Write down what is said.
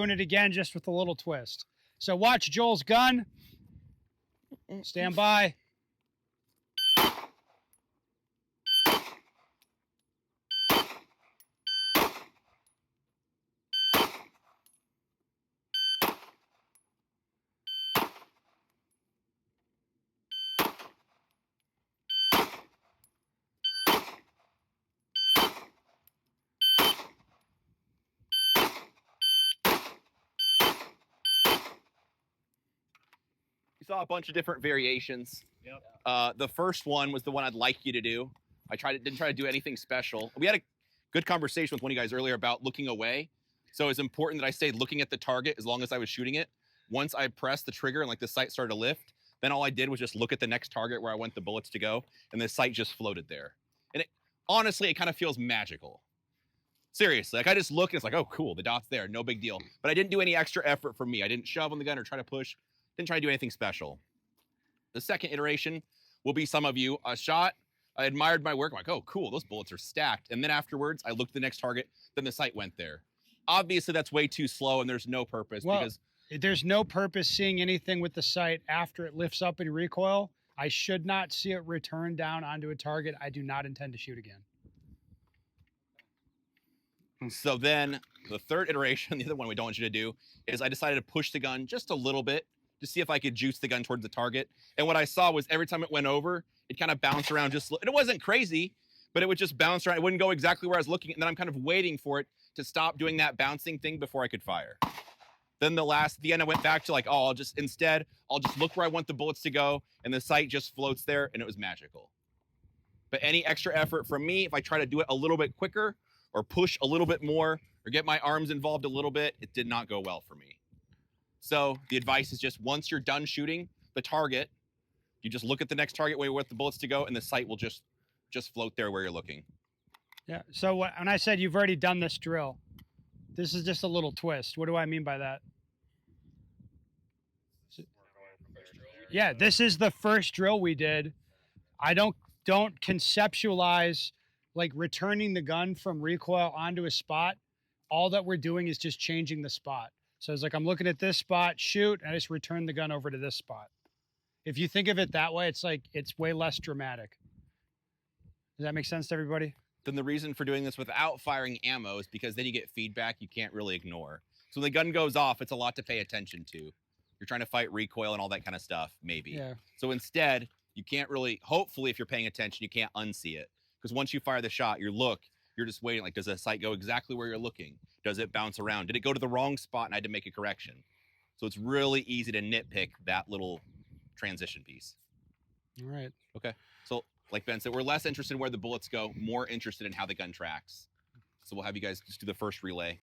doing it again, just with a little twist. So watch Joel's gun. Stand by. You saw a bunch of different variations. Yep. The first one was the one I'd like you to do. Didn't try to do anything special. We had a good conversation with one of you guys earlier about looking away. So it's important that I stayed looking at the target as long as I was shooting it. Once I pressed the trigger and like the sight started to lift, then all I did was just look at the next target where I want the bullets to go, and the sight just floated there. And honestly, it kind of feels magical. Seriously, like I just look and it's like, oh, cool, the dot's there, no big deal. But I didn't do any extra effort for me. I didn't shove on the gun or try to push. Didn't try to do anything special. The second iteration will be some of you. A shot, I admired my work. I'm like, oh, cool, those bullets are stacked. And then afterwards, I looked at the next target, then the sight went there. Obviously, that's way too slow and there's no purpose because there's no purpose seeing anything with the sight after it lifts up in recoil. I should not see it return down onto a target. I do not intend to shoot again. So then the third iteration, the other one we don't want you to do, is I decided to push the gun just a little bit to see if I could juice the gun towards the target. And what I saw was every time it went over, it kind of bounced around and it wasn't crazy, but it would just bounce around. It wouldn't go exactly where I was looking. And then I'm kind of waiting for it to stop doing that bouncing thing before I could fire. Then the end I went back to like, oh, I'll just look where I want the bullets to go. And the sight just floats there and it was magical. But any extra effort from me, if I try to do it a little bit quicker or push a little bit more or get my arms involved a little bit, it did not go well for me. So the advice is just once you're done shooting the target, you just look at the next target where you want the bullets to go, and the sight will just float there where you're looking. Yeah. So when I said you've already done this drill, this is just a little twist. What do I mean by that? Yeah, this is the first drill we did. I don't conceptualize like returning the gun from recoil onto a spot. All that we're doing is just changing the spot. So it's like I'm looking at this spot, shoot, and I just return the gun over to this spot. If you think of it that way, it's like it's way less dramatic. Does that make sense to everybody? Then the reason for doing this without firing ammo is because then you get feedback you can't really ignore. So when the gun goes off, it's a lot to pay attention to. You're trying to fight recoil and all that kind of stuff, maybe. Yeah. So instead, you can't really, hopefully if you're paying attention, you can't unsee it. Because once you fire the shot, you're just waiting, like, does the sight go exactly where you're looking? Does it bounce around? Did it go to the wrong spot and I had to make a correction? So it's really easy to nitpick that little transition piece. All right. Okay. So like Ben said, we're less interested in where the bullets go, more interested in how the gun tracks. So we'll have you guys just do the first relay.